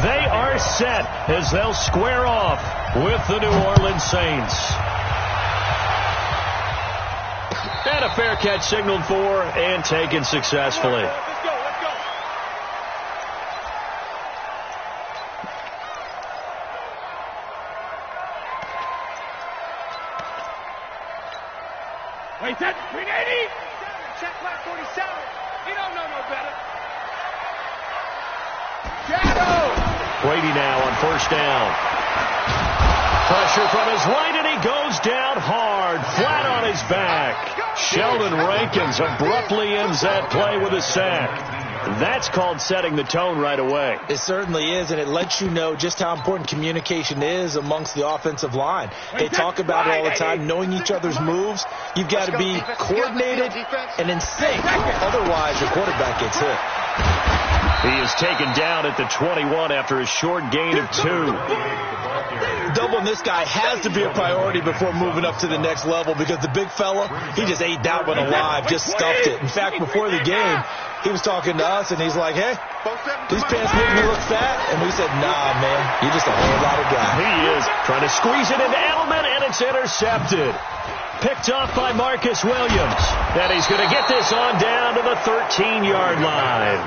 they are set as they'll square off with the New Orleans Saints. And a fair catch signaled for and taken successfully. Wait, that 380. Check flat 47. You don't know no better. Brady now on first down. Pressure from his right, and he goes down hard, flat on his back. Sheldon Rankins abruptly ends that play with a sack. That's called setting the tone right away. It certainly is, and it lets you know just how important communication is amongst the offensive line. They talk about it all the time, knowing each other's moves. You've got to be coordinated and in sync. Otherwise, your quarterback gets hit. He is taken down at the 21 after a short gain of 2. Doubling this guy has to be a priority before moving up to the next level because the big fella, he just ate that one alive, just stuffed it. In fact, before the game, he was talking to us, and he's like, hey, these pants make me look fat. And we said, nah, man, you're just a whole lot of guy. He is trying to squeeze it into Edelman, and it's intercepted. Picked off by Marcus Williams. And he's going to get this on down to the 13-yard line.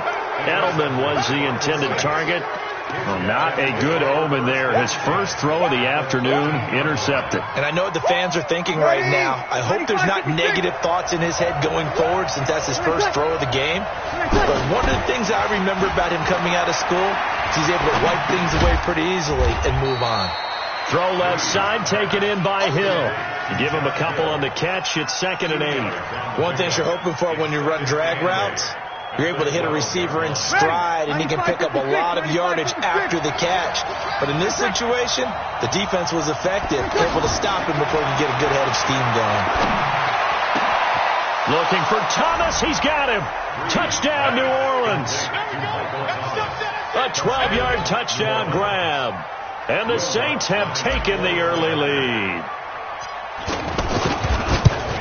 Edelman was the intended target. Well, not a good omen there. His first throw of the afternoon intercepted. And I know what the fans are thinking right now. I hope there's not negative thoughts in his head going forward since that's his first throw of the game. But one of the things I remember about him coming out of school is he's able to wipe things away pretty easily and move on. Throw left side, taken in by Hill. You give him a couple on the catch, it's 2nd and 8. One thing you're hoping for when you run drag routes, you're able to hit a receiver in stride, and he can pick up a lot of yardage after the catch. But in this situation, the defense was effective, able to stop him before he could get a good head of steam going. Looking for Thomas. He's got him. Touchdown, New Orleans. A 12-yard touchdown grab. And the Saints have taken the early lead.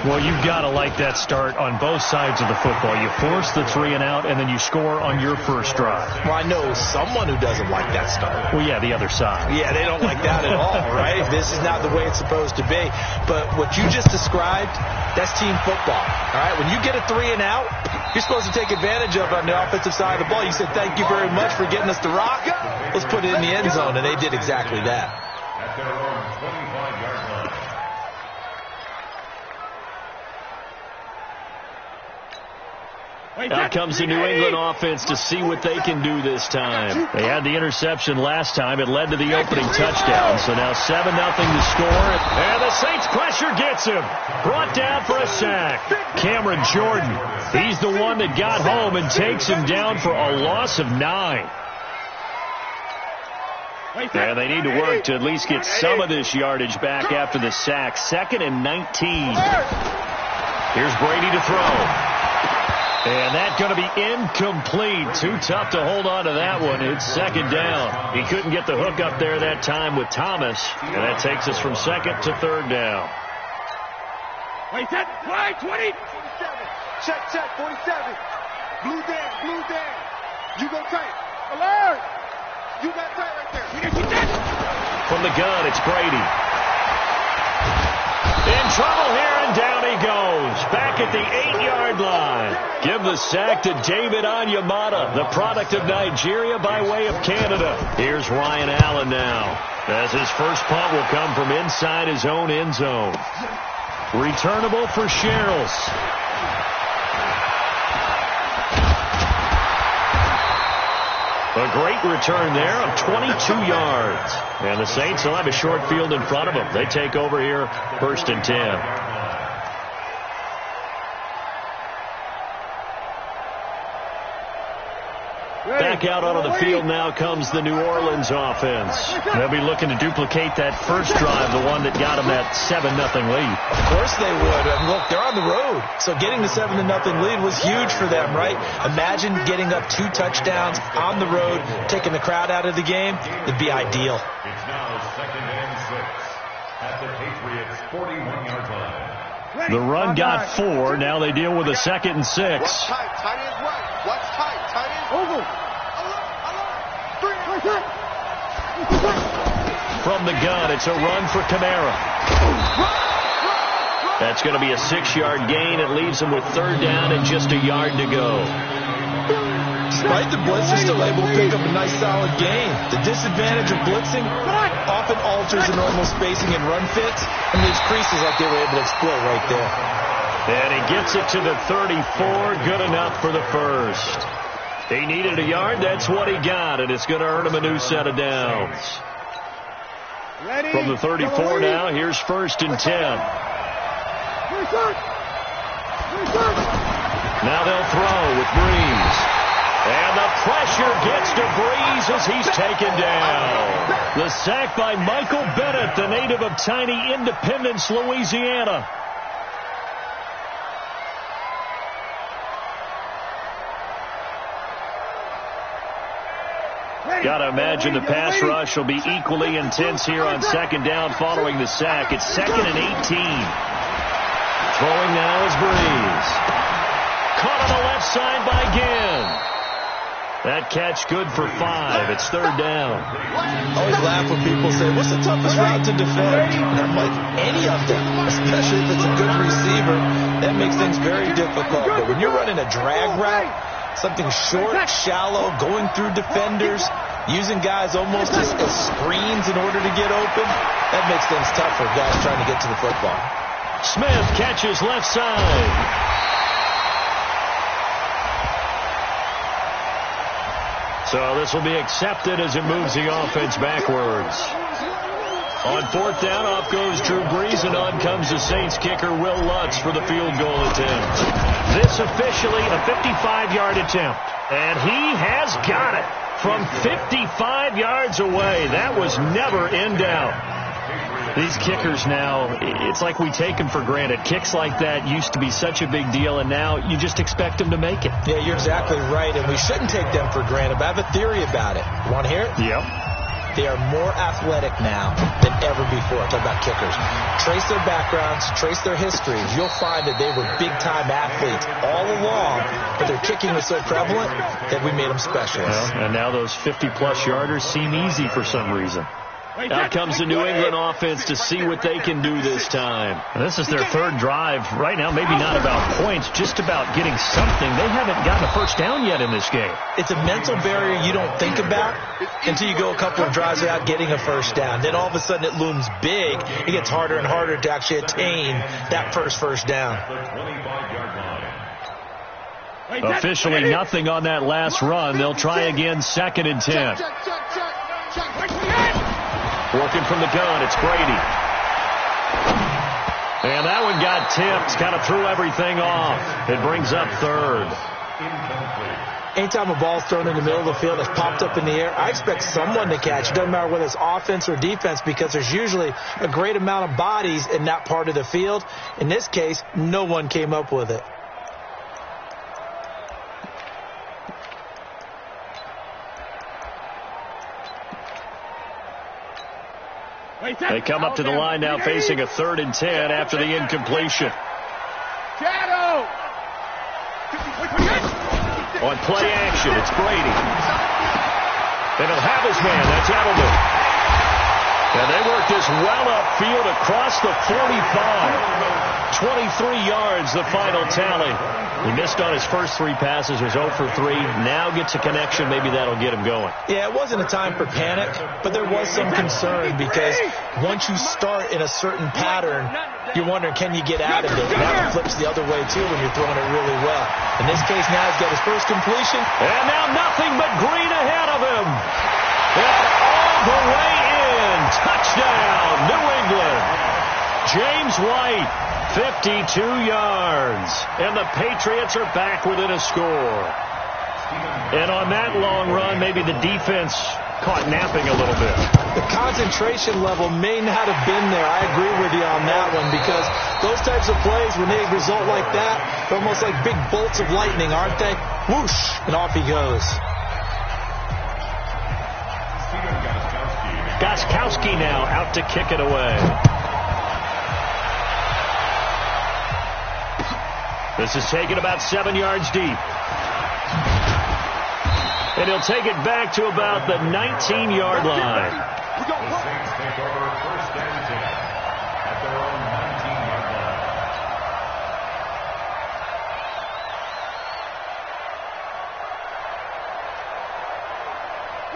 Well, you've got to like that start on both sides of the football. You force the 3 and out, and then you score on your first drive. Well, I know someone who doesn't like that start. Well, yeah, the other side. Yeah, they don't like that at all, right? This is not the way it's supposed to be. But what you just described, that's team football, all right? When you get a 3 and out, you're supposed to take advantage of it on the offensive side of the ball. You said, thank you very much for getting us the rock. Let's put it in the end zone, and they did exactly that. At their own 25-yard line. Out comes the New England offense to see what they can do this time. They had the interception last time. It led to the opening touchdown. So now 7-0 to score. And the Saints pressure gets him. Brought down for a sack. Cameron Jordan. He's the one that got home and takes him down for a loss of 9. Yeah, they need to work to at least get some of this yardage back after the sack. 2nd and 19. Here's Brady to throw. And that's going to be incomplete. Too tough to hold on to that one. It's 2nd down. He couldn't get the hook up there that time with Thomas. And that takes us from 2nd to 3rd down. Wait, set, fly, 20. 47. Check, 47. Blue down. You go tight. Alert. You got tight right there. From the gun, it's Brady. In trouble here, and down he goes. Back at the 8-yard line. Give the sack to David Onyemata, the product of Nigeria by way of Canada. Here's Ryan Allen now, as his first punt will come from inside his own end zone. Returnable for Sherrills. A great return there of 22 yards. And the Saints will have a short field in front of them. They take over here, 1st and 10. Back out onto the field now comes the New Orleans offense. They'll be looking to duplicate that first drive, the one that got them that 7-0 lead. Of course they would. And look, they're on the road. So getting the 7-0 lead was huge for them, right? Imagine getting up 2 touchdowns on the road, taking the crowd out of the game. It'd be ideal. It's now 2nd and 6 at the Patriots' 41-yard line. The run got 4. Now they deal with a 2nd and 6. Watch tight. Tight end right. Watch tight. Tight end over. From the gun, it's a run for Kamara. That's going to be a 6-yard gain. It leaves him with 3rd down and just a yard to go. Despite the blitz, they're still able to pick up a nice solid gain. The disadvantage of blitzing often alters the normal spacing and run fits and leaves creases like they were able to exploit right there. And he gets it to the 34. Good enough for the first. He needed a yard. That's what he got, and it's going to earn him a new set of downs. From the 34 now, here's 1st and 10. Now they'll throw with Breeze. And the pressure gets to Breeze as he's taken down. The sack by Michael Bennett, the native of tiny Independence, Louisiana. Got to imagine the pass rush will be equally intense here on 2nd down following the sack. It's 2nd and 18. Throwing now is Breeze. Caught on the left side by Ginn. That catch good for 5. It's 3rd down. I always laugh when people say, what's the toughest route to defend? And I'm like, any of them, especially if it's a good receiver. That makes things very difficult. But when you're running a drag route, something short, shallow, going through defenders, using guys almost as screens in order to get open, that makes things tough for guys trying to get to the football. Smith catches left side. So this will be accepted as it moves the offense backwards. On 4th down, off goes Drew Brees, and on comes the Saints kicker, Will Lutz, for the field goal attempt. This officially a 55-yard attempt, and he has got it from 55 yards away. That was never in doubt. These kickers now, it's like we take them for granted. Kicks like that used to be such a big deal, and now you just expect them to make it. Yeah, you're exactly right, and we shouldn't take them for granted, but I have a theory about it. You want to hear it? Yep. They are more athletic now than ever before. Talk about kickers. Trace their backgrounds, trace their histories. You'll find that they were big-time athletes all along, but their kicking was so prevalent that we made them specialists. Well, and now those 50-plus yarders seem easy for some reason. Out comes the New England offense to see what they can do this time. And this is their 3rd drive. Right now, maybe not about points, just about getting something. They haven't gotten a first down yet in this game. It's a mental barrier you don't think about until you go a couple of drives without getting a first down. Then all of a sudden it looms big. It gets harder and harder to actually attain that first down. Officially nothing on that last run. They'll try again, 2nd and 10. Working from the gun, it's Brady. And that one got tipped, kind of threw everything off. It brings up 3rd. Anytime a ball's thrown in the middle of the field that's popped up in the air, I expect someone to catch. It doesn't matter whether it's offense or defense, because there's usually a great amount of bodies in that part of the field. In this case, no one came up with it. They come up to the line now facing a 3rd and 10 after the incompletion. On play action, it's Brady. And he'll have his man. That's Edelman. And they work this well upfield across the 45. 23 yards, the final tally. He missed on his first 3 passes, was 0 for 3. Now gets a connection. Maybe that'll get him going. Yeah, it wasn't a time for panic, but there was some concern because once you start in a certain pattern, you're wondering, can you get out of it? And that one flips the other way, too, when you're throwing it really well. In this case, now he's got his first completion. And now nothing but green ahead of him. And all the way in. Touchdown, New England. James White, 52 yards. And the Patriots are back within a score. And on that long run, maybe the defense caught napping a little bit. The concentration level may not have been there. I agree with you on that one, because those types of plays, when they result like that, they're almost like big bolts of lightning, aren't they? Whoosh, and off he goes. Gostkowski now out to kick it away. This is taken about 7 yards deep. And he'll take it back to about the 19-yard line. The Saints take over 1st and 10 at their own 19-yard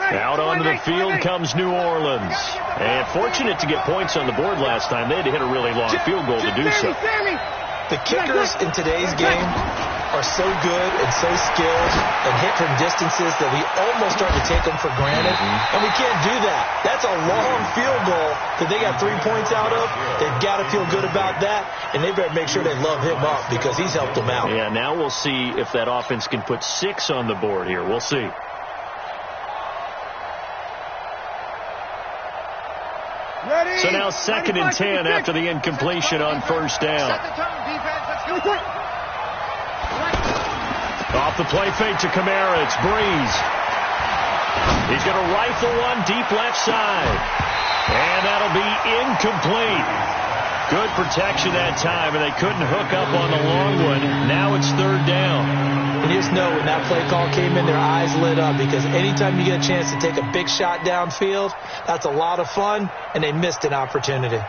line. Out onto the field comes New Orleans. And fortunate to get points on the board last time. They had to hit a really long field goal to do so. The kickers in today's game are so good and so skilled and hit from distances that we almost start to take them for granted. And we can't do that. That's a long field goal that they got 3 points out of. They've got to feel good about that, and they better make sure they love him up because he's helped them out. Yeah, now we'll see if that offense can put 6 on the board here. We'll see. So now 2nd and 10 after the incompletion on 1st down. Off the play fake to Kamara. It's Breeze. He's going to rifle one deep left side. And that'll be incomplete. Good protection that time, and they couldn't hook up on the long one. Now it's 3rd down. And you just know when that play call came in, their eyes lit up because anytime you get a chance to take a big shot downfield, that's a lot of fun, and they missed an opportunity.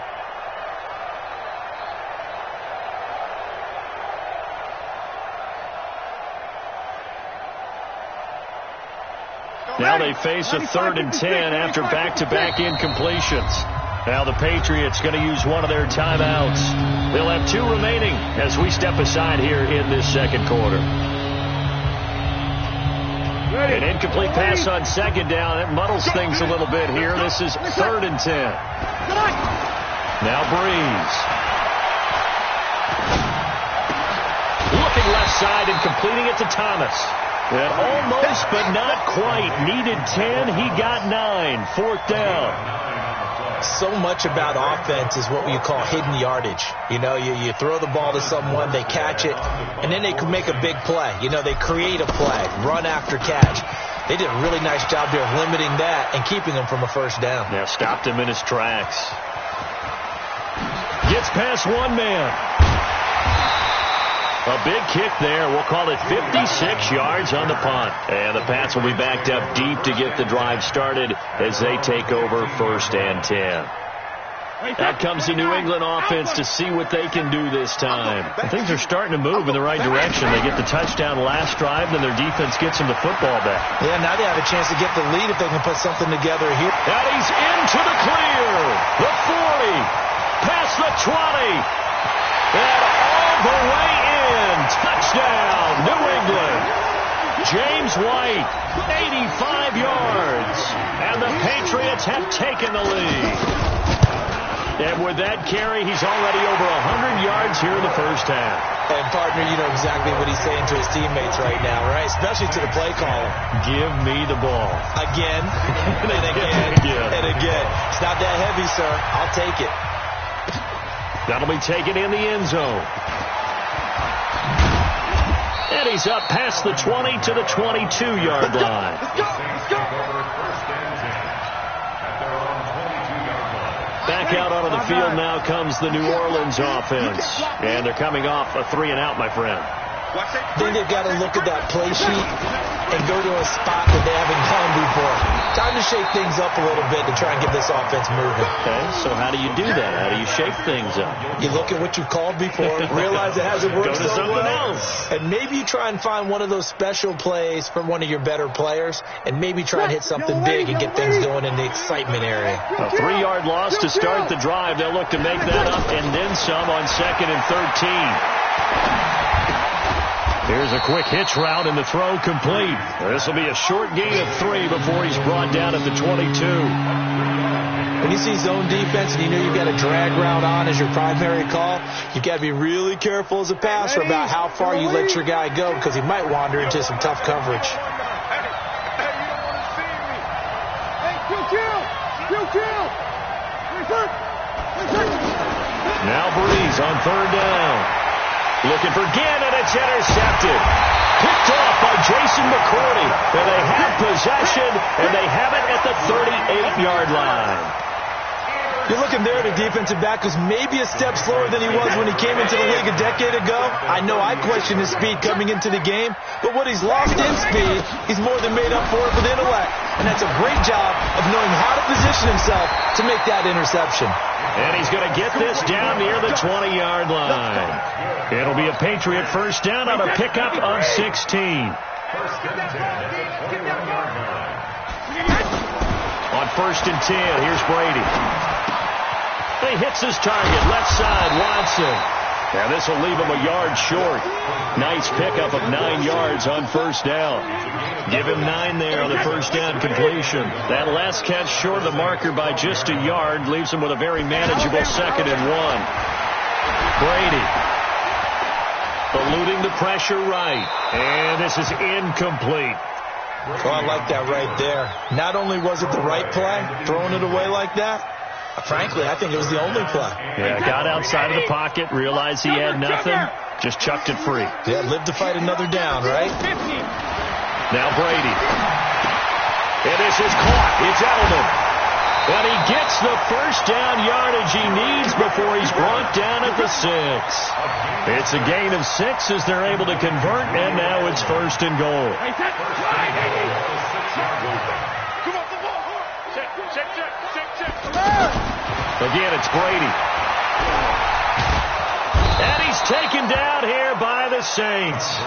Now they face a 3rd and 10 after back-to-back incompletions. Now the Patriots going to use one of their timeouts. They'll have 2 remaining as we step aside here in this 2nd quarter. An incomplete pass on 2nd down. It muddles things a little bit here. This is 3rd and 10. Now Breeze. Looking left side and completing it to Thomas. And almost, but not quite. Needed 10. He got 9. 4th down. So much about offense is what you call hidden yardage. You know, you throw the ball to someone, they catch it, and then they can make a big play. You know, they create a play, run after catch. They did a really nice job there of limiting that and keeping him from a 1st down. Yeah, stopped him in his tracks. Gets past one man. A big kick there. We'll call it 56 yards on the punt. And the Pats will be backed up deep to get the drive started as they take over 1st and 10. Out comes the New England offense to see what they can do this time. Things are starting to move in the right direction. They get the touchdown last drive, then their defense gets them the football back. Yeah, now they have a chance to get the lead if they can put something together here. And he's into the clear. The 40. Past the 20. And all the way in. Touchdown, New England. James White, 85 yards. And the Patriots have taken the lead. And with that carry, he's already over 100 yards here in the 1st half. And, partner, you know exactly what he's saying to his teammates right now, right? Especially to the play caller. Give me the ball. Again, and again, and again. It's not that heavy, sir. I'll take it. That'll be taken in the end zone. And he's up past the 20 to the 22-yard line. Back out onto the field now comes the New Orleans offense. And they're coming off a 3-and-out, my friend. Then they've got to look at that play sheet and go to a spot that they haven't gone before. Time to shake things up a little bit to try and get this offense moving. Okay, so how do you do that? How do you shake things up? You look at what you've called before, realize it hasn't worked go to so something well, else. and maybe you try and find one of those special plays from one of your better players, and maybe try and hit something big and get things going in the excitement area. A 3-yard loss to start the drive. They'll look to make that up and then some on 2nd and 13. Here's a quick hitch route and the throw complete. This will be a short gain of 3 before he's brought down at the 22. When you see zone defense and you know you've got a drag route on as your primary call, you've got to be really careful as a passer about how far you let your guy go because he might wander into some tough coverage. Now Breeze on 3rd down. Looking for Ginn, and it's intercepted. Picked off by Jason McCourty. And they have possession, and they have it at the 38-yard line. You're looking there at a defensive back who's maybe a step slower than he was when he came into the league a decade ago. I know I questioned his speed coming into the game, but what he's lost in speed, he's more than made up for it with intellect. And that's a great job of knowing how to position himself to make that interception. And he's going to get this down near the 20-yard line. It'll be a Patriot first down on a pickup of 16. On 1st and 10, here's Brady. He hits his target, left side, Watson. Now this will leave him a yard short. Nice pickup of 9 yards on 1st down. Give him 9 there on the 1st down completion. That last catch short of the marker by just a yard leaves him with a very manageable 2nd and 1. Brady eluding the pressure right. And this is incomplete. Oh, I like that right there. Not only was it the right play, throwing it away like that, frankly, I think it was the only play. Yeah, got outside of the pocket, realized he had nothing, just chucked it free. Yeah, live to fight another down, right? Now Brady. And this is caught. It's Edelman. And he gets the first down yardage he needs before he's brought down at the 6. It's a gain of 6 as they're able to convert, and now it's 1st and goal. Again, it's Brady. And he's taken down here by the Saints.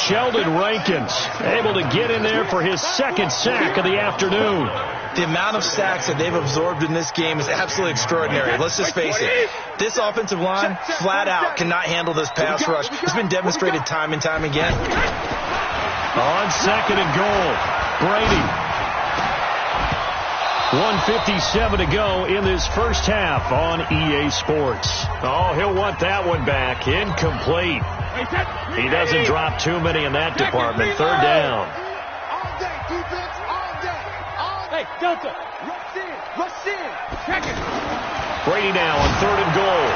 Sheldon Rankins able to get in there for his 2nd sack of the afternoon. The amount of sacks that they've absorbed in this game is absolutely extraordinary. Let's just face it. This offensive line, flat out, cannot handle this pass rush. It's been demonstrated time and time again. On 2nd and goal, Brady. 1:57 to go in this first half on EA Sports. Oh, he'll want that one back. Incomplete. He doesn't drop too many in that department. 3rd down. All day, defense, all day. Hey, Delta, rush in, rush in. Check it. Brady now on 3rd and goal.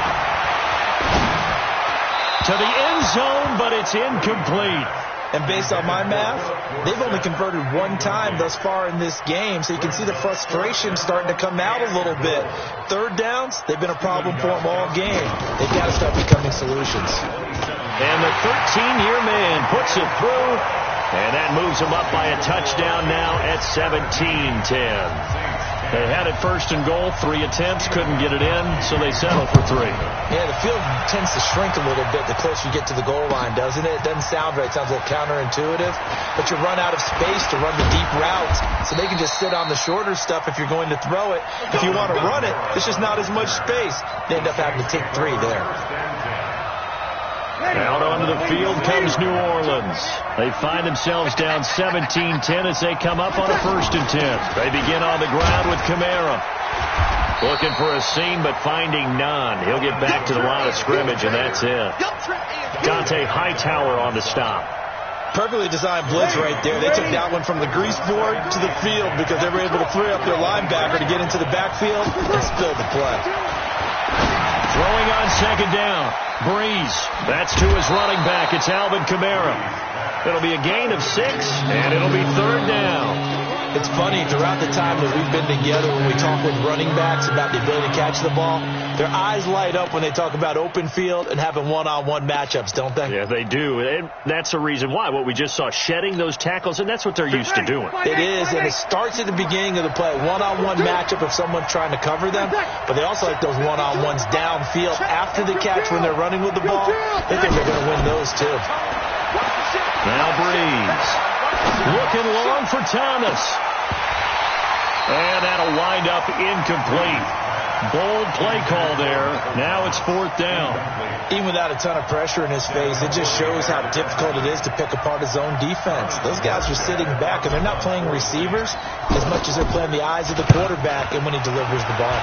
To the end zone, but it's incomplete. And based on my math, they've only converted 1 time thus far in this game, so you can see the frustration starting to come out a little bit. 3rd downs, they've been a problem for them all game. They've got to start becoming solutions. And the 13-year man puts it through, and that moves him up by a touchdown now at 17-10. They had it 1st and goal, 3 attempts, couldn't get it in, so they settle for 3. Yeah, the field tends to shrink a little bit the closer you get to the goal line, doesn't it? It doesn't sound right. It sounds a little counterintuitive. But you run out of space to run the deep routes, so they can just sit on the shorter stuff if you're going to throw it. If you want to run it, there's just not as much space. They end up having to take 3 there. Out onto the field comes New Orleans. They find themselves down 17-10 as they come up on a 1st and 10. They begin on the ground with Kamara. Looking for a seam, but finding none. He'll get back to the line of scrimmage, and that's it. Dante Hightower on the stop. Perfectly designed blitz right there. They took that one from the grease board to the field because they were able to free up their linebacker to get into the backfield and spill the play. Throwing on 2nd down. Breeze. That's to his running back. It's Alvin Kamara. It'll be a gain of 6, and it'll be 3rd down. It's funny, throughout the time that we've been together, when we talk with running backs about the ability to catch the ball, their eyes light up when they talk about open field and having one-on-one matchups, don't they? Yeah, they do. And that's the reason why. What we just saw, shedding those tackles, and that's what they're used to doing. It is, and it starts at the beginning of the play. One-on-one matchup if someone's trying to cover them, but they also like those one-on-ones downfield after the catch when they're running with the ball. They think they're going to win those, too. Now Breeze. Looking long for Thomas. And that'll wind up incomplete. Bold play call there. Now it's 4th down. Even without a ton of pressure in his face, it just shows how difficult it is to pick apart his own defense. Those guys are sitting back, and they're not playing receivers as much as they're playing the eyes of the quarterback and when he delivers the ball.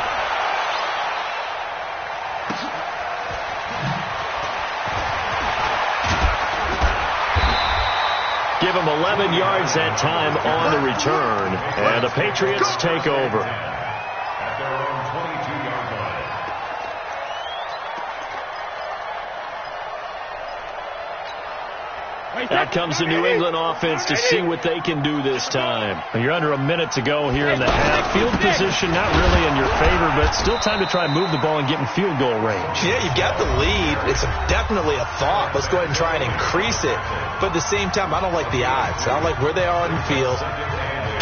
Give him 11 yards that time on the return. And the Patriots take over. At their own 22-yard line. Out comes the New England offense to see what they can do this time. You're under a minute to go here in the half. Field position not really in your favor, but still time to try and move the ball and get in field goal range. Yeah, you've got the lead. It's definitely a thought. Let's go ahead and try and increase it. But at the same time, I don't like the odds. I don't like where they are on the field.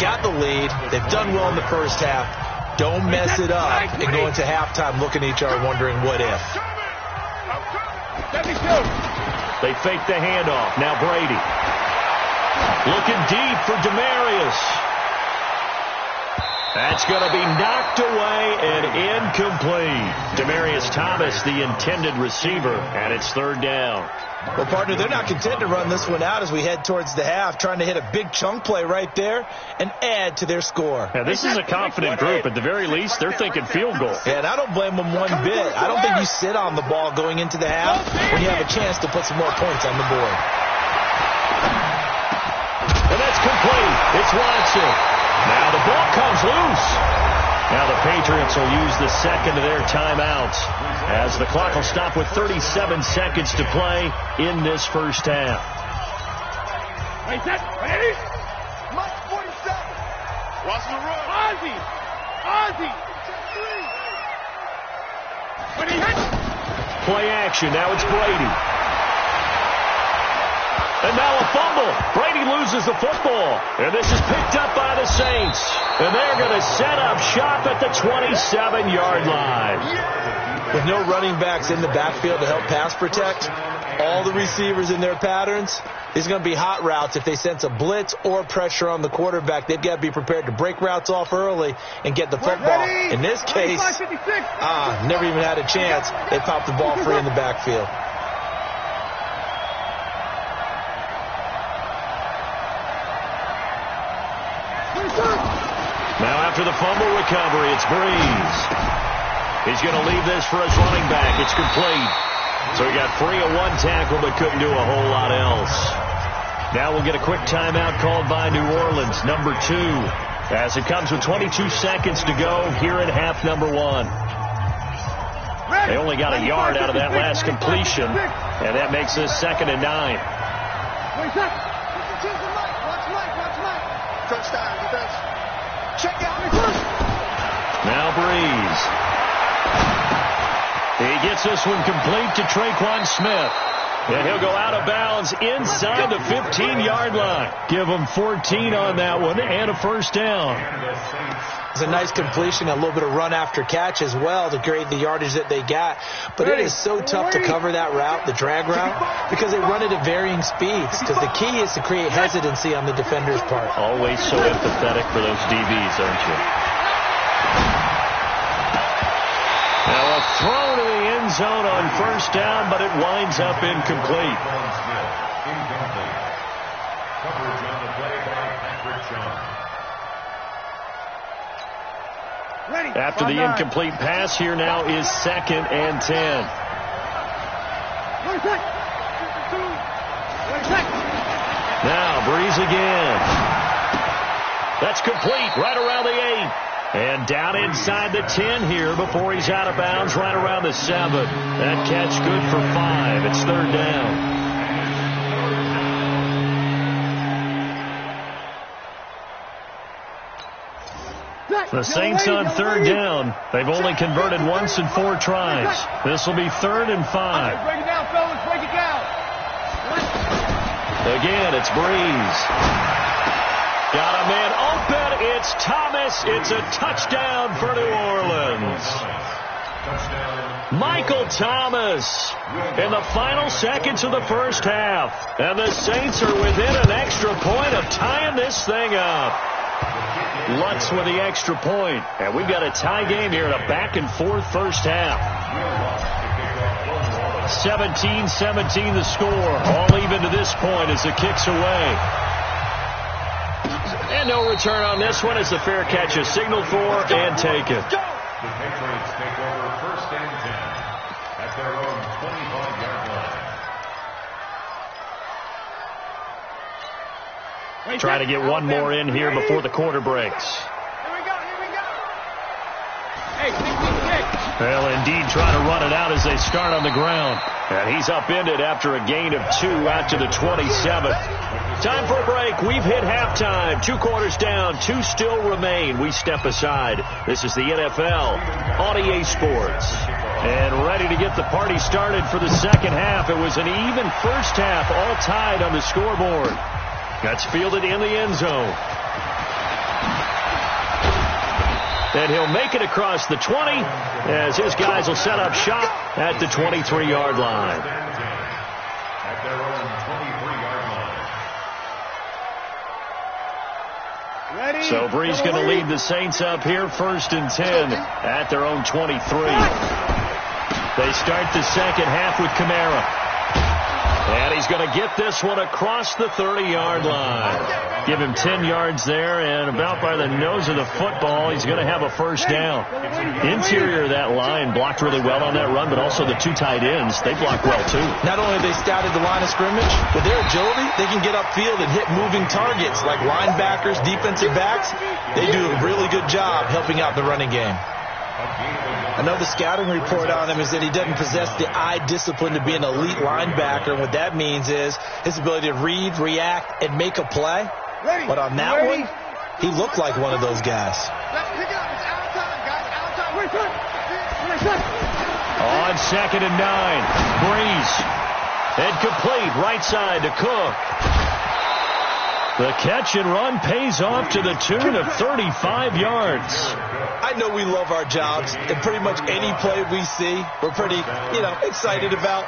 Got the lead. They've done well in the first half. Don't mess it up and go into halftime looking at each other wondering what if. They fake the handoff. Now Brady. Looking deep for Demarius. That's going to be knocked away and incomplete. Demarius Thomas, the intended receiver, and it's third down. Well, partner, they're not content to run this one out as we head towards the half, trying to hit a big chunk play right there and add to their score. Now, this is a confident group. At the very least, they're thinking field goal. Yeah, and I don't blame them one bit. I don't think you sit on the ball going into the half when you have a chance to put some more points on the board. And that's complete. It's Watson. Now the ball comes loose. Now the Patriots will use the second of their timeouts as the clock will stop with 37 seconds to play in this first half. Wait, set, ready? Mike 47. Watch the run. Ozzie. When he hits. Play action. Now it's Brady. And now a fumble. Brady loses the football. And this is picked up by the Saints. And they're going to set up shop at the 27-yard line. With no running backs in the backfield to help pass protect, all the receivers in their patterns, these are going to be hot routes. If they sense a blitz or pressure on the quarterback, they've got to be prepared to break routes off early and get the football. In this case, never even had a chance. They popped the ball free in the backfield. Now after the fumble recovery, it's Breeze. He's going to leave this for his running back. It's complete. So he got free of one tackle but couldn't do a whole lot else. Now we'll get a quick timeout called by New Orleans, number 2, as it comes with 22 seconds to go here in half number 1. They only got a yard out of that last completion, and that makes this 2nd and 9. Touchdown, defense. Check out. Now Breeze. He gets this one complete to Traquan Smith. And he'll go out of bounds inside the 15-yard line. Give him 14 on that one and a first down. It's a nice completion, a little bit of run after catch as well to create the yardage that they got. But it is so tough to cover that route, the drag route, because they run it at varying speeds. Because the key is to create hesitancy on the defender's part. Always so empathetic for those DBs, aren't you? Now a throw to the end zone on first down, but it winds up incomplete. Coverage on the play by Patrick Chung. After the incomplete pass, here now is 2nd and 10. Now Breeze again. That's complete right around the 8. And down inside the 10 here before he's out of bounds right around the 7. That catch good for 5. It's 3rd down. The Saints on 3rd down. They've only converted once in 4 tries. This will be 3rd and 5. Break it down, fellas. Break it down. Again, it's Breeze. Got a man open. It's Thomas. It's a touchdown for New Orleans. Michael Thomas in the final seconds of the first half. And the Saints are within an extra point of tying this thing up. Lutz with the extra point. And we've got a tie game here in a back-and-forth first half. 17-17 the score. All even to this point as the kick's away. And no return on this one as the fair catch is signaled for and taken. The Patriots take over 1st and 10 at their own 25-yard line. Try to get one more in here before the quarter breaks. Here we go. Hey, 6. Well, indeed, trying to run it out as they start on the ground. And he's upended after a gain of 2 out to the 27. Time for a break. We've hit halftime. 2 quarters down. 2 still remain. We step aside. This is the NFL on EA Sports. And ready to get the party started for the second half. It was an even first half, all tied on the scoreboard. That's fielded in the end zone. And he'll make it across the 20 as his guys will set up shop at the 23-yard line. At their own 23-yard line. Ready? So Bree's going to lead the Saints up here, 1st and 10 at their own 23. They start the second half with Kamara. And he's going to get this one across the 30-yard line. Give him 10 yards there, and about by the nose of the football, he's going to have a first down. Interior of that line blocked really well on that run, but also the 2 tight ends, they blocked well too. Not only have they scouted the line of scrimmage, with their agility, they can get upfield and hit moving targets like linebackers, defensive backs. They do a really good job helping out the running game. Another scouting report on him is that he doesn't possess the eye discipline to be an elite linebacker. And what that means is his ability to read, react, and make a play. But on that one, he looked like one of those guys. On 2nd and 9, Breeze. Incomplete, right side to Cook. The catch and run pays off to the tune of 35 yards. I know we love our jobs, and pretty much any play we see, we're pretty, excited about.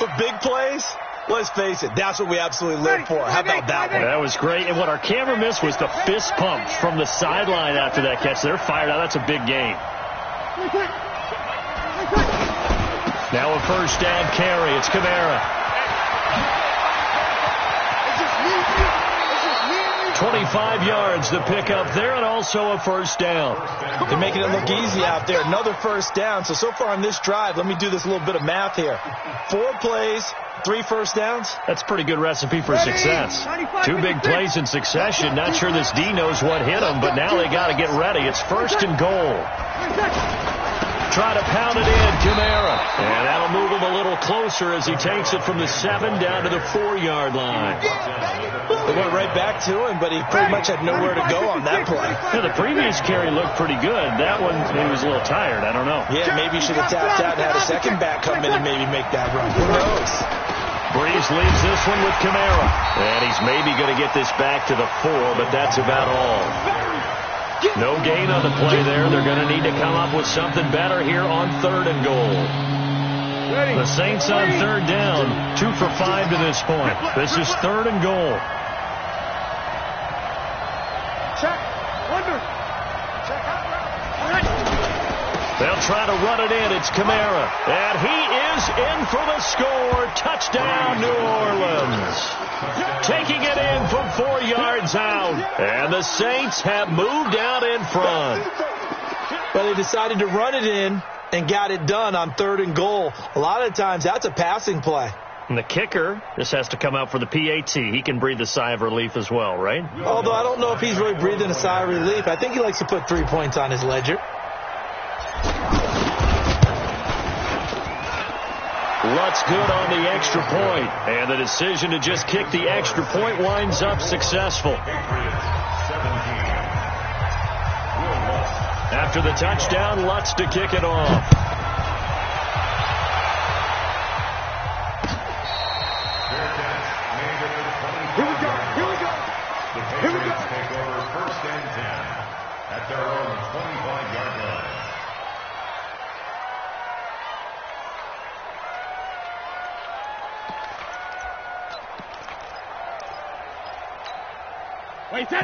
But big plays, let's face it, that's what we absolutely live for. How about that one? That was great. And what our camera missed was the fist pump from the sideline after that catch. They're fired out. That's a big game. Now a first down carry. It's Kamara. 25 yards to pick up there, and also a first down. They're making it look easy out there. Another first down. So far on this drive, let me do this little bit of math here. 4 plays, 3 first downs. That's a pretty good recipe for success. 2 big plays in succession. Not sure this D knows what hit him, but now they got to get ready. It's 1st and goal. Try to pound it in, Kamara. And that'll move him a little closer as he takes it from the 7 down to the 4-yard line. They went right back to him, but he pretty much had nowhere to go on that play. Yeah, the previous carry looked pretty good. That one, he was a little tired. I don't know. Yeah, maybe he should have tapped out and had a second back come in and maybe make that run. Who knows? Breeze leaves this one with Kamara. And he's maybe going to get this back to the 4, but that's about all. No gain on the play there. They're going to need to come up with something better here on 3rd and goal. The Saints on 3rd down, 2 for 5 to this point. This is 3rd and goal. They'll try to run it in. It's Kamara. And he is in for the score. Touchdown, New Orleans. Taking it in from 4 yards out. And the Saints have moved out in front. But they decided to run it in and got it done on 3rd and goal. A lot of times that's a passing play. And the kicker, this has to come out for the PAT. He can breathe a sigh of relief as well, right? Although I don't know if he's really breathing a sigh of relief. I think he likes to put 3 points on his ledger. Lutz good on the extra point, and the decision to just kick the extra point winds up successful. After the touchdown, Lutz to kick it off. Here we go. The Patriots take over 1st and 10 at their own 25-yard line.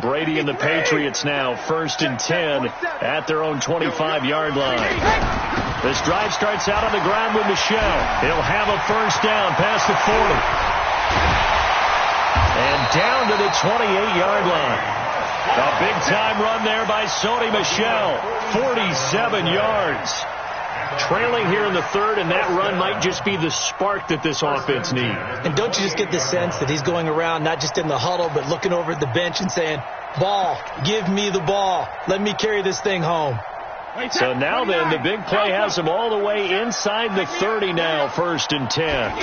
Brady and the Patriots now 1st and 10 at their own 25-yard line. This drive starts out on the ground with Michel. He'll have a first down past the 40. And down to the 28-yard line. A big-time run there by Sony Michel. 47 yards. Trailing here in the 3rd, and that run might just be the spark that this offense needs. And don't you just get the sense that he's going around not just in the huddle, but looking over at the bench and saying, ball, give me the ball. Let me carry this thing home. So now then, the big play has them all the way inside the 30 now, 1st and 10.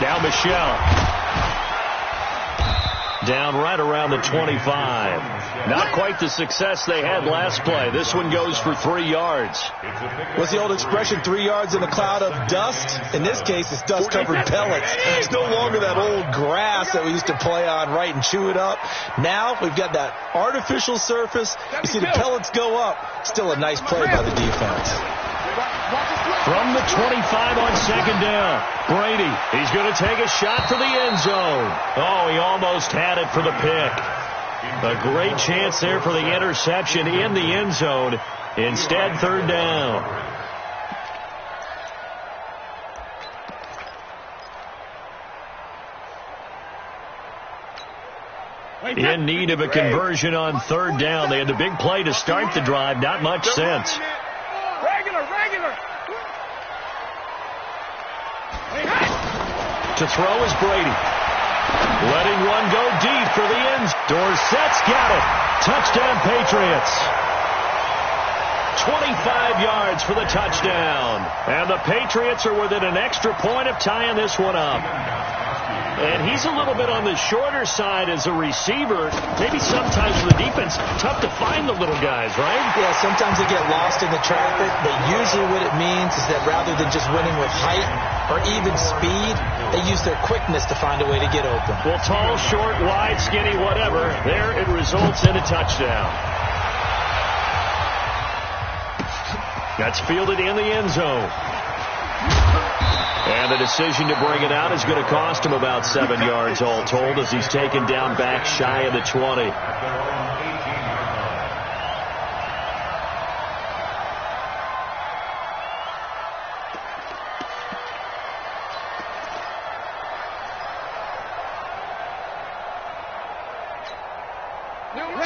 Now Michelle. Down right around the 25. Not quite the success they had last play. This one goes for 3 yards. What's the old expression, 3 yards in a cloud of dust? In this case, it's dust-covered pellets. It's no longer that old grass that we used to play on, right, and chew it up. Now we've got that artificial surface. You see the pellets go up. Still a nice play by the defense. From the 25 on 2nd down, Brady, he's going to take a shot for the end zone. Oh, he almost had it for the pick. A great chance there for the interception in the end zone. Instead, 3rd down. In need of a conversion on 3rd down. They had the big play to start the drive. Not much sense. Regular. To throw is Brady. Letting one go deep for the ends. Dorsett's got it. Touchdown, Patriots. 25 yards for the touchdown. And the Patriots are within an extra point of tying this one up. And he's a little bit on the shorter side as a receiver. Maybe sometimes for the defense, tough to find the little guys, right? Yeah, sometimes they get lost in the traffic, but usually what it means is that rather than just winning with height or even speed, they use their quickness to find a way to get open. Well, tall, short, wide, skinny, whatever, there it results in a touchdown. That's fielded in the end zone. And the decision to bring it out is going to cost him about 7 yards all told as he's taken down back shy of the 20.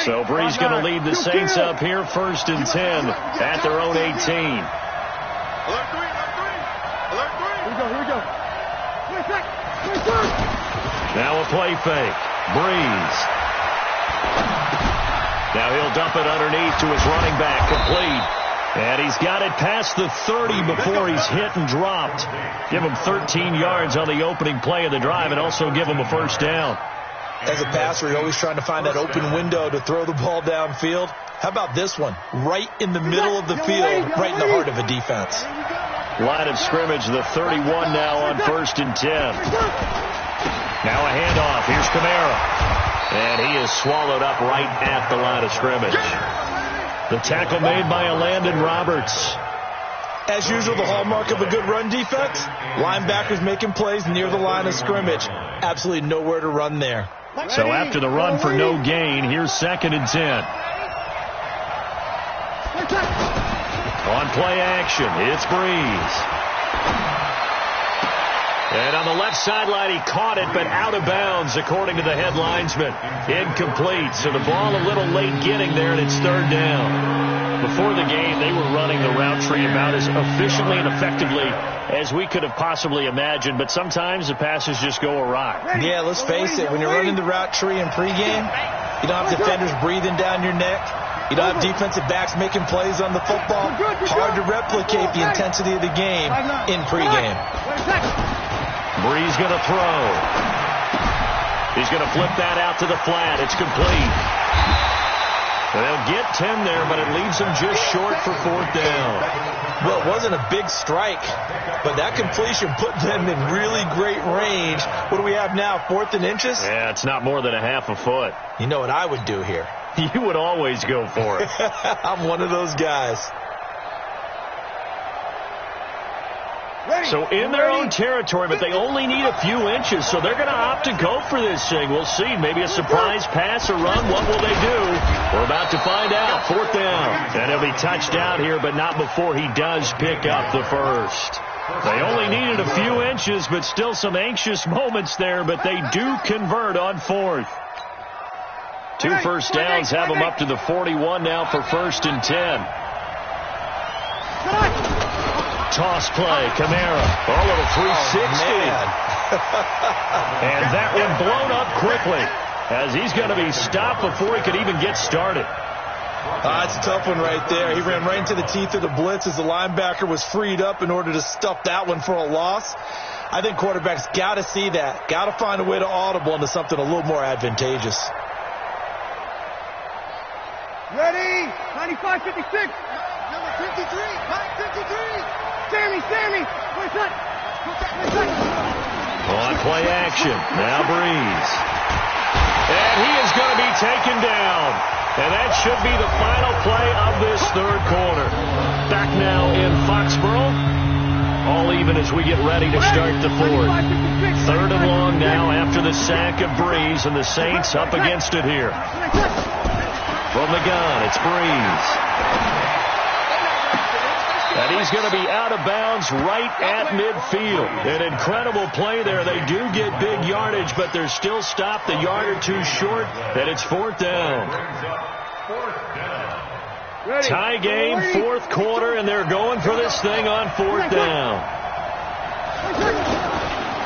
So Bree's going to lead the Saints up here 1st and 10 at their own 18. Here we go. Now a play fake. Breeze. Now he'll dump it underneath to his running back, complete. And he's got it past the 30 before he's hit and dropped. Give him 13 yards on the opening play of the drive and also give him a 1st down. As a passer, you're always trying to find that open window to throw the ball downfield. How about this one? Right in the middle of the field, right in the heart of a defense. Line of scrimmage, the 31 now on 1st and 10. Now a handoff. Here's Kamara. And he is swallowed up right at the line of scrimmage. The tackle made by Landon Roberts. As usual, the hallmark of a good run defense, linebackers making plays near the line of scrimmage. Absolutely nowhere to run there. So after the run for no gain, here's 2nd and 10. On play action, it's Breeze. And on the left sideline, he caught it, but out of bounds, according to the head linesman. Incomplete, so the ball a little late getting there, and it's 3rd down. Before the game, they were running the route tree about as efficiently and effectively as we could have possibly imagined, but sometimes the passes just go awry. Yeah, let's face it, when you're running the route tree in pregame, you don't have defenders breathing down your neck. You don't have defensive backs making plays on the football. Hard to replicate the intensity of the game in pregame. Breeze going to throw. He's going to flip that out to the flat. It's complete. They'll get 10 there, but it leaves them just short for 4th down. Well, it wasn't a big strike, but that completion put them in really great range. What do we have now, 4th and inches? Yeah, it's not more than a half a foot. You know what I would do here? You would always go for it. I'm one of those guys. So in their own territory, but they only need a few inches, so they're going to opt to go for this thing. We'll see. Maybe a surprise pass or run. What will they do? We're about to find out. 4th down. And he'll be touched out here, but not before he does pick up the first. They only needed a few inches, but still some anxious moments there, but they do convert on 4th. 2 first downs have them up to the 41 now for 1st and 10. Toss play, Kamara. Oh, a little 360. And that one blown up quickly as he's going to be stopped before he could even get started. It's a tough one right there. He ran right into the teeth of the blitz as the linebacker was freed up in order to stuff that one for a loss. I think quarterbacks got to see that. Got to find a way to audible into something a little more advantageous. Ready? 95-56. Number 53. 953. Sammy. Where's that? On play action. Now Breeze. And he is going to be taken down. And that should be the final play of this third quarter. Back now in Foxborough. All even as we get ready to start the fourth. Third and long now after the sack of Breeze, and the Saints up against it here. From the gun, it's Breeze. And he's going to be out of bounds right at midfield. An incredible play there. They do get big yardage, but they're still stopped a yard or two short, and it's fourth down. Tie game, fourth quarter, and they're going for this thing on fourth down.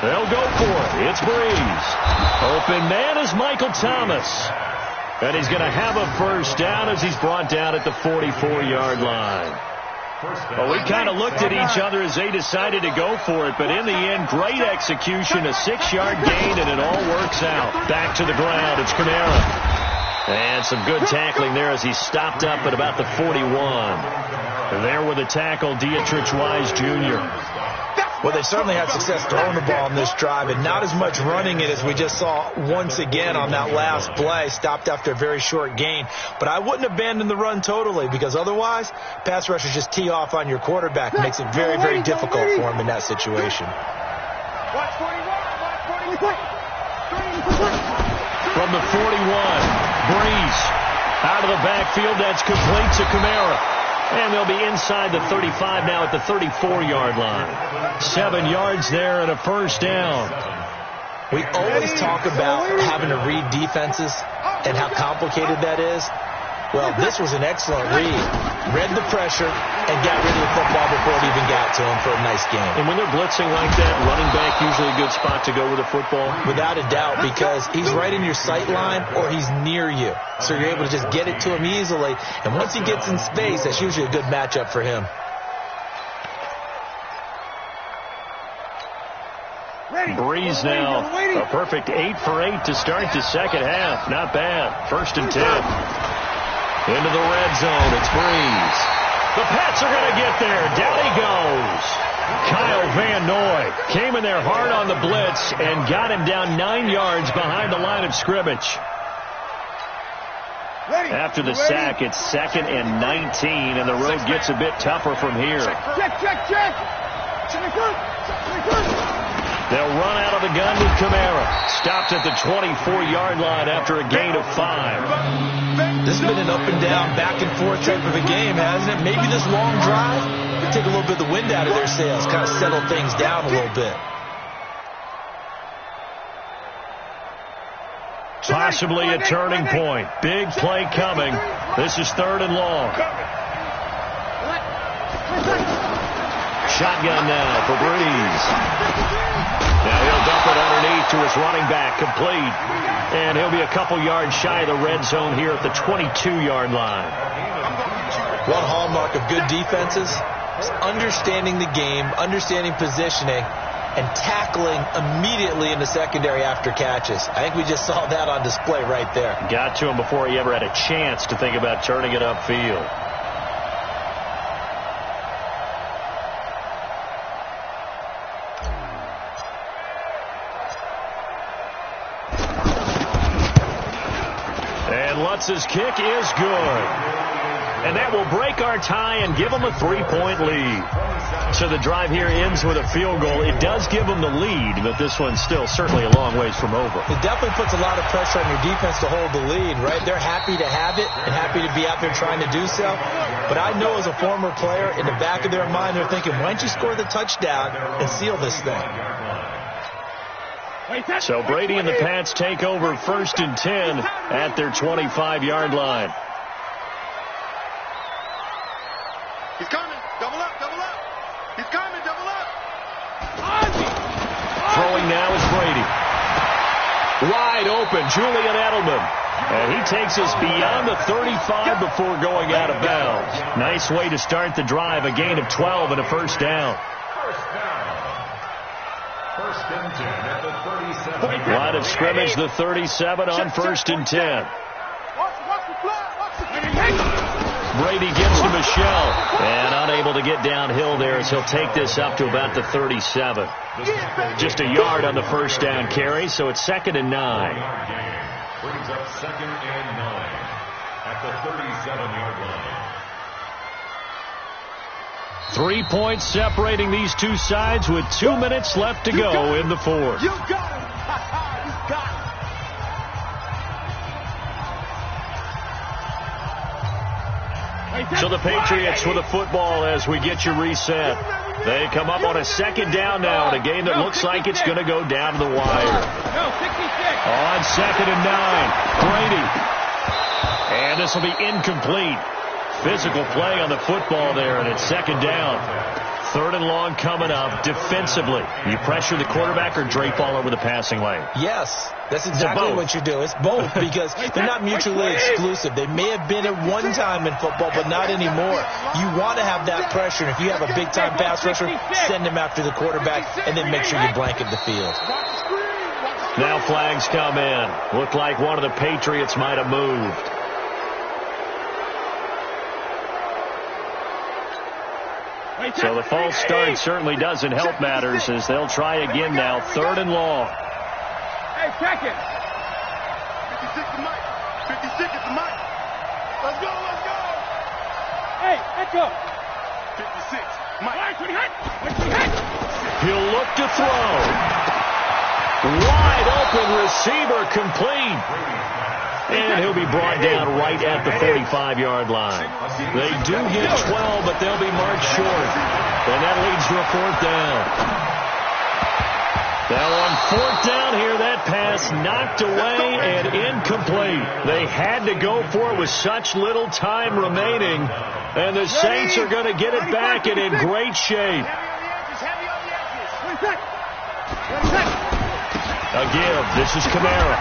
They'll go for it. It's Breeze. Open man is Michael Thomas. And he's going to have a first down as he's brought down at the 44-yard line. Well, we kind of looked at each other as they decided to go for it, but in the end, great execution, a 6-yard gain, and it all works out. Back to the ground, it's Kamara. And some good tackling there as he stopped up at about the 41. And there with the tackle, Dietrich Wise Jr. Well, they certainly had success throwing the ball in this drive, and not as much running it as we just saw once again on that last play. Stopped after a very short gain. But I wouldn't abandon the run totally, because otherwise, pass rushers just tee off on your quarterback. It makes it very, very difficult for him in that situation. From the 41, Breeze out of the backfield. That's complete to Kamara. And they'll be inside the 35 now at the 34-yard line. 7 yards there and a first down. We always talk about having to read defenses and how complicated that is. Well, this was an excellent read. Read the pressure and got rid of the football before it even got to him for a nice game. And when they're blitzing like that, running back usually a good spot to go with the football? Without a doubt, because he's right in your sight line or he's near you. So you're able to just get it to him easily. And once he gets in space, that's usually a good matchup for him. Breeze now, a perfect 8 for 8 to start the second half. Not bad. 1st and 10. Into the red zone, it's Breeze. The Pats are going to get there. Down he goes. Kyle Van Noy came in there hard on the blitz and got him down 9 yards behind the line of scrimmage. After the sack, it's 2nd and 19, and the road gets a bit tougher from here. Check. They'll run out of the gun with Kamara. Stopped at the 24-yard line after a gain of 5. This has been an up and down, back and forth type of a game, hasn't it? Maybe this long drive will take a little bit of the wind out of their sails, kind of settle things down a little bit. Possibly a turning point. Big play coming. This is 3rd and long. Shotgun now for Breeze. Now he'll dump it underneath to his running back, complete. And he'll be a couple yards shy of the red zone here at the 22-yard line. One hallmark of good defenses is understanding the game, understanding positioning, and tackling immediately in the secondary after catches. I think we just saw that on display right there. Got to him before he ever had a chance to think about turning it upfield. And Lutz's kick is good. And that will break our tie and give them a 3-point lead. So the drive here ends with a field goal. It does give them the lead, but this one's still certainly a long ways from over. It definitely puts a lot of pressure on your defense to hold the lead, right? They're happy to have it and happy to be out there trying to do so. But I know as a former player, in the back of their mind, they're thinking, why don't you score the touchdown and seal this thing? So Brady and the Pats take over 1st and 10 at their 25-yard line. He's coming. Double up. He's coming. Double up. Throwing now is Brady. Wide open, Julian Edelman. And he takes us beyond the 35 before going out of bounds. Nice way to start the drive. A gain of 12 and a first down. First and 10 at the 37. Line of scrimmage, the 37 on first and 10. Brady gets to Michelle and unable to get downhill there as he'll take this up to about the 37. Just a yard on the first down carry, so it's 2nd and 9. Brings up 2nd and 9 at the 37-yard line. 3 points separating these two sides with 2 minutes left to go in the fourth. You got him. You got him. So the Patriots with the football as we get you reset. They come up on a 2nd down now in a game that looks like it's going to go down to the wire. On 2nd and 9, Brady. And this will be incomplete. Physical play on the football there, and it's 2nd down. 3rd and long coming up. Defensively, you pressure the quarterback or drape all over the passing lane? Yes, that's exactly what you do. It's both because they're not mutually exclusive. They may have been at one time in football, but not anymore. You want to have that pressure. And if you have a big-time pass rusher, send him after the quarterback and then make sure you blanket the field. Now flags come in. Looked like one of the Patriots might have moved. So the false start certainly doesn't help matters as they'll try again now. 3rd and long. Hey, check it. 56 to Mike. 56 is the Mike. Let's go, let's go. Hey, let's go. 56. Mike. He'll look to throw. Wide open receiver complete. And he'll be brought down right at the 45-yard line. They do get 12, but they'll be marked short. And that leads to a 4th down. Now on 4th down here, that pass knocked away and incomplete. They had to go for it with such little time remaining. And the Saints are going to get it back and in great shape. A give. This is Kamara.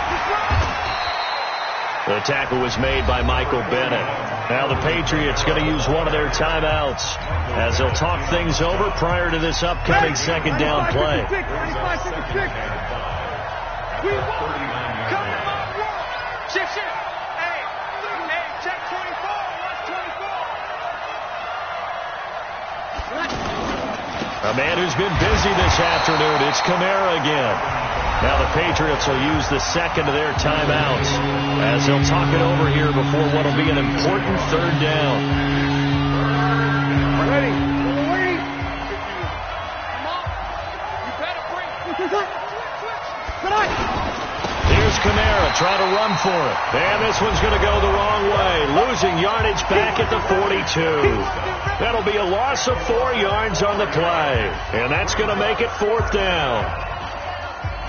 The tackle was made by Michael Bennett. Now the Patriots going to use one of their timeouts as they'll talk things over prior to this upcoming 2nd down play. A man who's been busy this afternoon, it's Kamara again. Now the Patriots will use the 2nd of their timeouts as they'll talk it over here before what will be an important 3rd down. Ready. Come on. You better bring. Here's Kamara trying to run for it. And this one's going to go the wrong way. Losing yardage back at the 42. That'll be a loss of 4 yards on the play. And that's going to make it 4th down.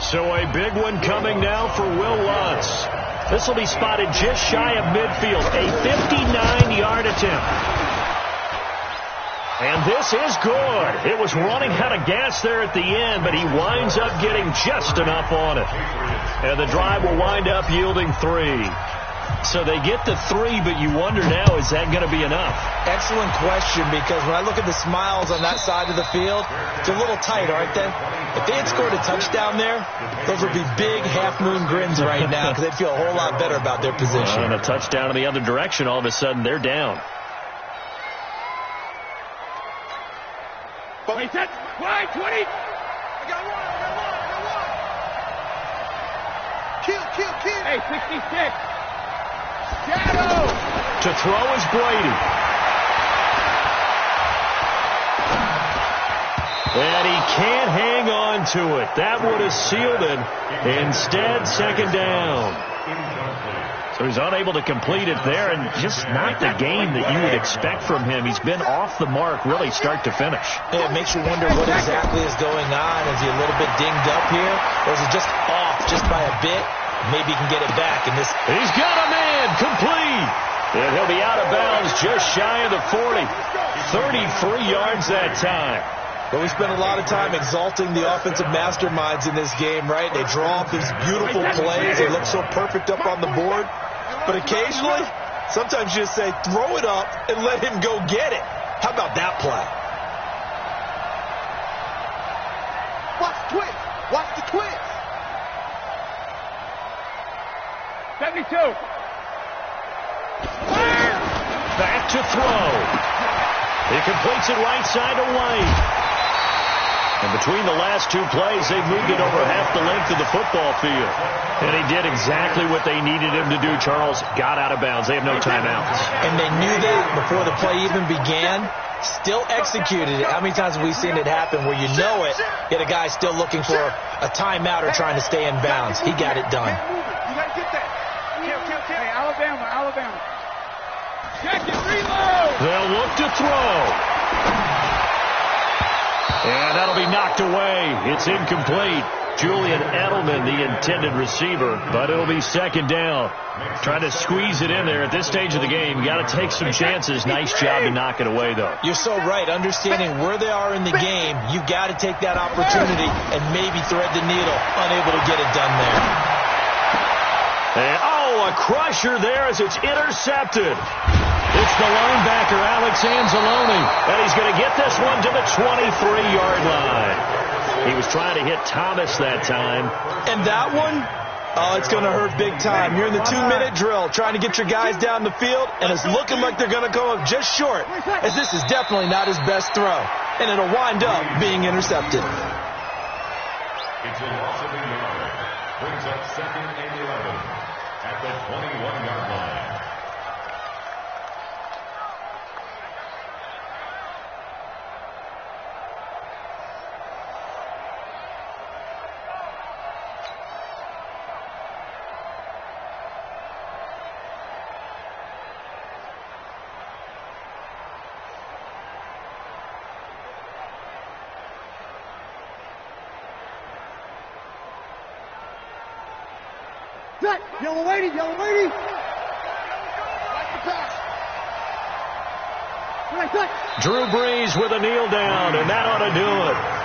So a big one coming now for Will Lutz. This will be spotted just shy of midfield. A 59-yard attempt. And this is good. It was running out of gas there at the end, but he winds up getting just enough on it. And the drive will wind up yielding 3. So they get the 3, but you wonder now, is that going to be enough? Excellent question, because when I look at the smiles on that side of the field, it's a little tight, aren't they? If they had scored a touchdown there, those would be big half-moon grins right now because they'd feel a whole lot better about their position. And a touchdown in the other direction, all of a sudden, they're down. Wait, set. Wide, 20. I got one. Kill. Hey, 66. Shadow. To throw is Brady. And he can't hang on to it. That would have sealed it. Instead, 2nd down. So he's unable to complete it there, and just not the game that you would expect from him. He's been off the mark, really, start to finish. Yeah, it makes you wonder what exactly is going on. Is he a little bit dinged up here, or is it just off just by a bit? Maybe he can get it back in this. He's got a man complete. And he'll be out of bounds just shy of the 40. 33 yards that time. But we spend a lot of time exalting the offensive masterminds in this game, right? They draw up these beautiful plays. They look so perfect up on the board. But occasionally, sometimes you just say, throw it up and let him go get it. How about that play? Watch the twist. Watch the twist. 72. Back to throw. He completes it right side to White. And between the last two plays, they've moved it over half the length of the football field. And he did exactly what they needed him to do, Charles. Got out of bounds. They have no timeouts. And they knew that before the play even began. Still executed it. How many times have we seen it happen where you know it, yet a guy's still looking for a timeout or trying to stay in bounds? He got it done. You got to get that. Hey, Alabama. Check it, reload. They'll look to throw. And that'll be knocked away. It's incomplete. Julian Edelman, the intended receiver, but it'll be second down. Trying to squeeze it in there at this stage of the game. You got to take some chances. Nice job to knock it away, though. You're so right. Understanding where they are in the game, you got to take that opportunity and maybe thread the needle. Unable to get it done there. And, a crusher there as it's intercepted. It's the linebacker, Alex Anzalone, and he's going to get this one to the 23-yard line. He was trying to hit Thomas that time. And that one, it's going to hurt big time. You're in the 2-minute drill trying to get your guys down the field, and it's looking like they're going to come up just short, as this is definitely not his best throw, and it'll wind up being intercepted. It's a loss of a yard. Brings up 2nd and 11 at the 21-yard line. Yellow lady. Like the pass. Drew Brees with a kneel down, and that ought to do it.